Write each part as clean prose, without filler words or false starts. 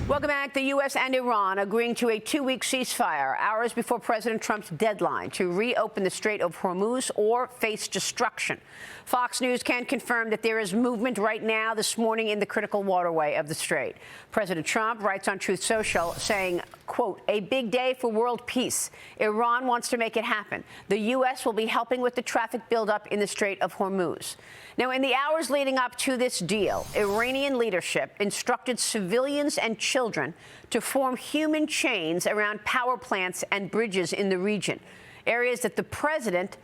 Welcome back. The U.S. and Iran agreeing to a 2-week ceasefire hours before President Trump's deadline to reopen the Strait of Hormuz or face destruction. Fox News can confirm that there is movement right now this morning in the critical waterway of the strait. President Trump writes on Truth Social saying, quote, "A big day for world peace. Iran wants to make it happen. The U.S. will be helping with the traffic buildup in the Strait of Hormuz." Now, in the hours leading up to this deal, Iranian leadership instructed civilians and children to form human chains around power plants and bridges in the region, areas that the president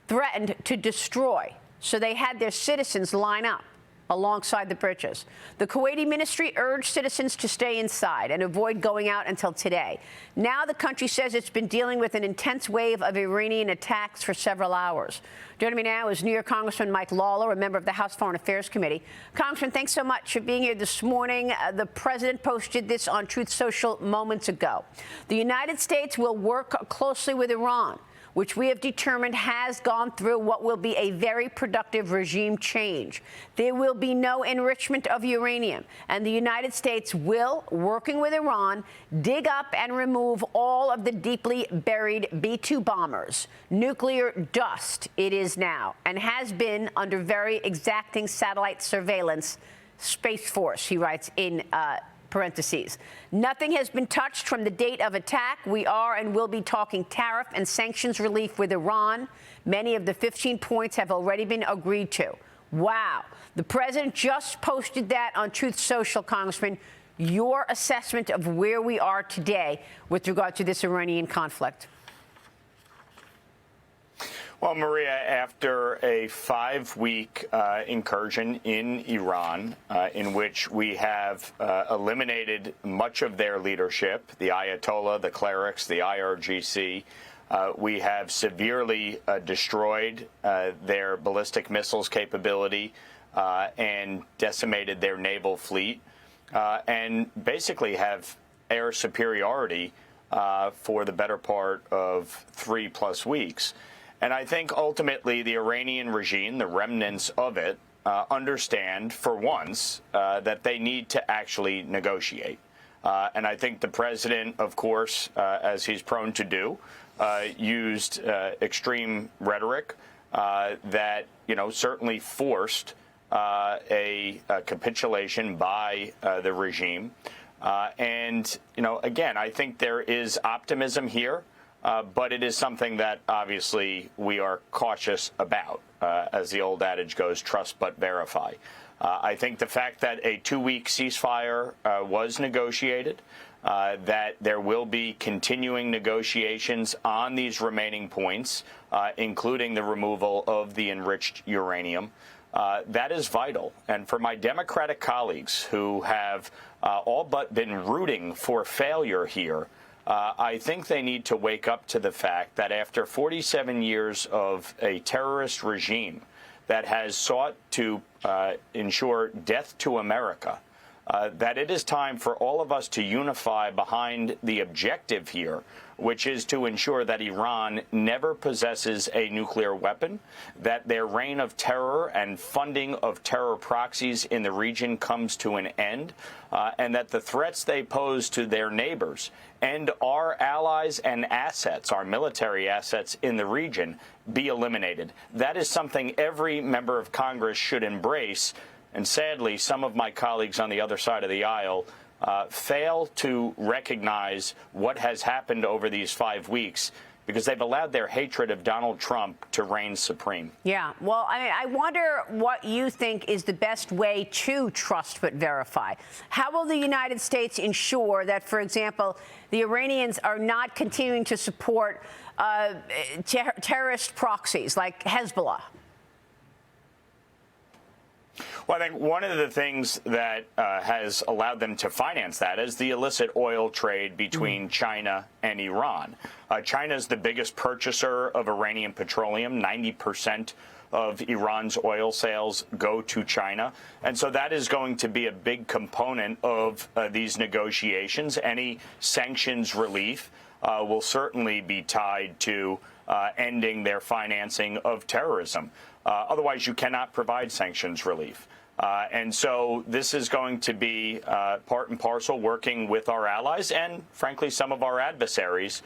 threatened to destroy. So they had their citizens line up alongside the bridges. The Kuwaiti ministry urged citizens to stay inside and avoid going out until today. Now the country says it's been dealing with an intense wave of Iranian attacks for several hours. Joining me now is New York Congressman Mike Lawler, a member of the House Foreign Affairs Committee. Congressman, thanks so much for being here this morning. The president posted this on Truth Social moments ago. The United States will work closely with Iran, which we have determined has gone through what will be a very productive regime change. There will be no enrichment of uranium, and the United States will, working with Iran, dig up and remove all of the deeply buried B-2 bombers, nuclear dust it is now, and has been under very exacting satellite surveillance, Space Force, he writes in parentheses. Nothing has been touched from the date of attack. We are and will be talking tariff and sanctions relief with Iran. Many of the 15 points have already been agreed to. Wow. The president just posted that on Truth Social, Congressman. Your assessment of where we are today with regard to this Iranian conflict? Well, Maria, after a 5-week incursion in Iran, in which we have eliminated much of their leadership, the Ayatollah, the clerics, the IRGC, we have severely destroyed their ballistic missiles capability and decimated their naval fleet, and basically have air superiority for the better part of 3+ weeks. And I think ultimately the Iranian regime, the remnants of it, understand for once that they need to actually negotiate. And I think the president, of course, as he's prone to do, used extreme rhetoric that, certainly forced a capitulation by the regime. And, again, I think there is optimism here. But it is something that, obviously, we are cautious about. As the old adage goes, trust but verify. I think the fact that a 2-week ceasefire was negotiated, that there will be continuing negotiations on these remaining points, including the removal of the enriched uranium, that is vital. And for my Democratic colleagues who have all but been rooting for failure here, I think they need to wake up to the fact that after 47 years of a terrorist regime that has sought to ensure death to America, that it is time for all of us to unify behind the objective here, which is to ensure that Iran never possesses a nuclear weapon, that their reign of terror and funding of terror proxies in the region comes to an end, and that the threats they pose to their neighbors and our allies and assets, our military assets in the region, be eliminated. That is something every member of Congress should embrace. And sadly, some of my colleagues on the other side of the aisle fail to recognize what has happened over these 5 weeks because they've allowed their hatred of Donald Trump to reign supreme. Yeah, well, I wonder what you think is the best way to trust but verify. How will the United States ensure that, for example, the Iranians are not continuing to support terrorist proxies like Hezbollah? Well, I think one of the things that has allowed them to finance that is the illicit oil trade between China and Iran. China is the biggest purchaser of Iranian petroleum. 90% of Iran's oil sales go to China. And so that is going to be a big component of these negotiations. Any sanctions relief will certainly be tied to ending their financing of terrorism. Otherwise, you cannot provide sanctions relief. And so this is going to be part and parcel working with our allies and, frankly, some of our adversaries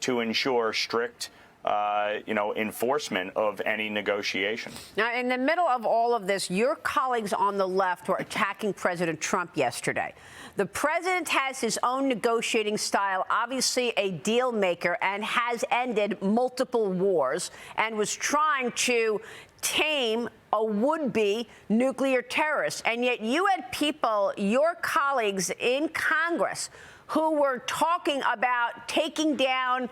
to ensure strict enforcement of any negotiation. Now, in the middle of all of this, your colleagues on the left were attacking President Trump yesterday. The president has his own negotiating style, obviously a deal maker, and has ended multiple wars and was trying to tame a would-be nuclear terrorist. And yet you had people, your colleagues in Congress, who were talking about taking down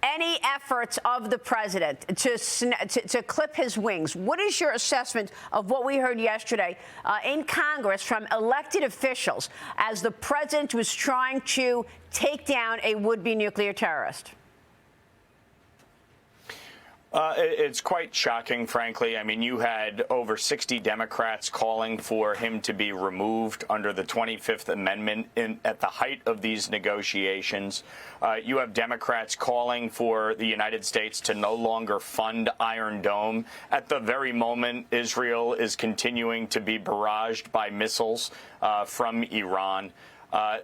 any efforts of the president to clip his wings. What is your assessment of what we heard yesterday in Congress from elected officials as the president was trying to take down a would-be nuclear terrorist? It's quite shocking, frankly. I mean, you had over 60 Democrats calling for him to be removed under the 25th Amendment at the height of these negotiations. You have Democrats calling for the United States to no longer fund Iron Dome at the very moment Israel is continuing to be barraged by missiles from Iran.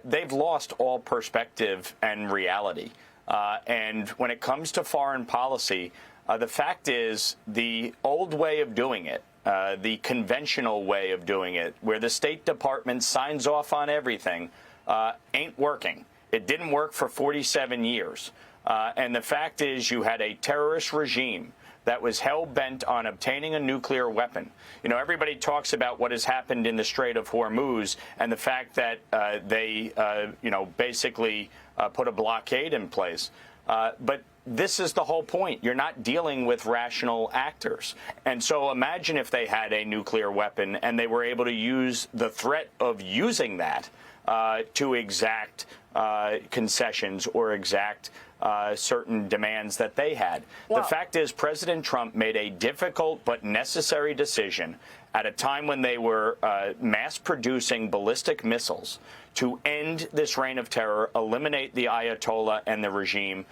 They've lost all perspective and reality. And when it comes to foreign policy, the fact is the old way of doing it, the conventional way of doing it, where the State Department signs off on everything, ain't working. It didn't work for 47 years. And the fact is you had a terrorist regime that was hell-bent on obtaining a nuclear weapon. You know, everybody talks about what has happened in the Strait of Hormuz and the fact that they, basically put a blockade in place. But this is the whole point. You're not dealing with rational actors. And so imagine if they had a nuclear weapon and they were able to use the threat of using that to exact concessions or exact certain demands that they had. The fact is President Trump made a difficult but necessary decision at a time when they were mass-producing ballistic missiles to end this reign of terror, eliminate the Ayatollah and the regime.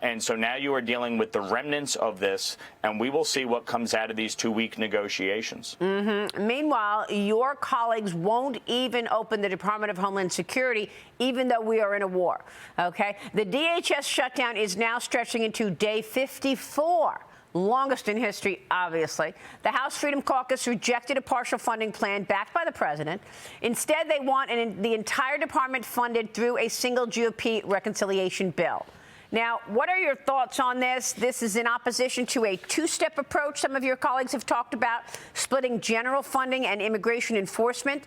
And so now you are dealing with the remnants of this, and we will see what comes out of these 2-week negotiations. Meanwhile, your colleagues won't even open the Department of Homeland Security, even though we are in a war. OK, the DHS shutdown is now stretching into day 54. Longest in history, obviously. The House Freedom Caucus rejected a partial funding plan backed by the president. Instead, they want the entire department funded through a single GOP reconciliation bill. Now, what are your thoughts on this? This is in opposition to a two-step approach some of your colleagues have talked about, splitting general funding and immigration enforcement.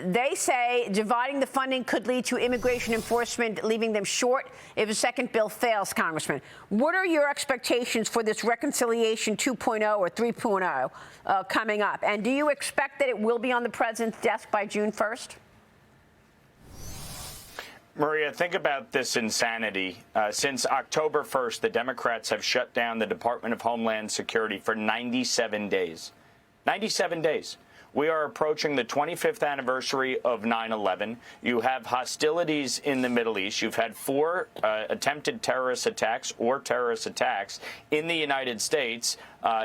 They say dividing the funding could lead to immigration enforcement, leaving them short if a second bill fails, Congressman. What are your expectations for this reconciliation 2.0 or 3.0 coming up? And do you expect that it will be on the president's desk by June 1st? Maria, think about this insanity. Since October 1st, the Democrats have shut down the Department of Homeland Security for 97 days. 97 days. We are approaching the 25th anniversary of 9/11. You have hostilities in the Middle East. You've had 4 attempted terrorist attacks or terrorist attacks in the United States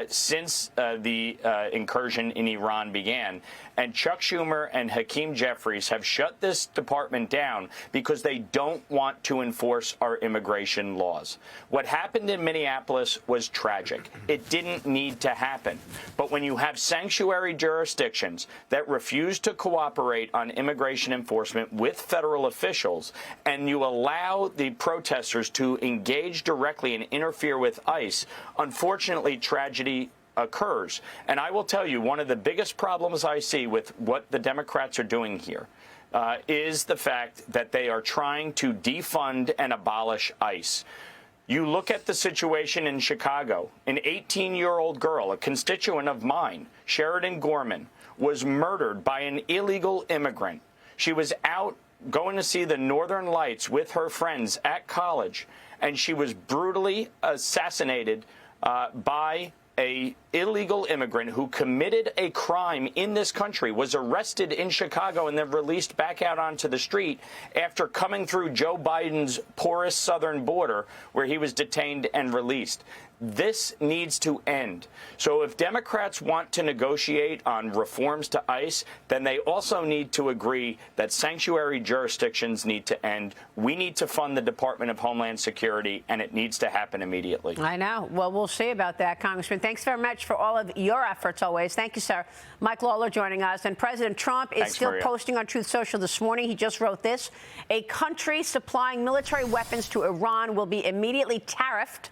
since the incursion in Iran began. And Chuck Schumer and Hakeem Jeffries have shut this department down because they don't want to enforce our immigration laws. What happened in Minneapolis was tragic. It didn't need to happen. But when you have sanctuary jurisdictions that refuse to cooperate on immigration enforcement with federal officials, and you allow the protesters to engage directly and interfere with ICE, unfortunately, tragedy occurs. And I will tell you, one of the biggest problems I see with what the Democrats are doing here is the fact that they are trying to defund and abolish ICE. You look at the situation in Chicago. An 18-year-old girl, a constituent of mine, Sheridan Gorman, was murdered by an illegal immigrant. She was out going to see the Northern Lights with her friends at college, and she was brutally assassinated by a illegal immigrant who committed a crime in this country, was arrested in Chicago and then released back out onto the street after coming through Joe Biden's porous southern border, where he was detained and released. This needs to end. So if Democrats want to negotiate on reforms to ICE, then they also need to agree that sanctuary jurisdictions need to end. We need to fund the Department of Homeland Security, and it needs to happen immediately. I know. Well, we'll see about that, Congressman. Thanks very much for all of your efforts always. Thank you, sir. Mike Lawler joining us. And President Trump is still posting on Truth Social this morning. He just wrote this: a country supplying military weapons to Iran will be immediately tariffed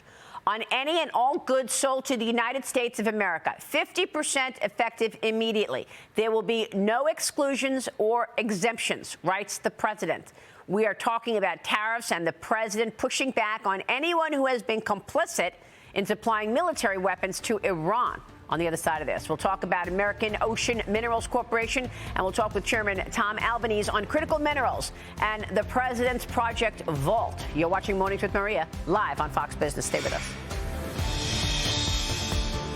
on any and all goods sold to the United States of America, 50% effective immediately. There will be no exclusions or exemptions, writes the president. We are talking about tariffs and the president pushing back on anyone who has been complicit in supplying military weapons to Iran. On the other side of this, we'll talk about American Ocean Minerals Corporation, and we'll talk with Chairman Tom Albanese on critical minerals and the president's Project Vault. You're watching Mornings with Maria, live on Fox Business. Stay with us.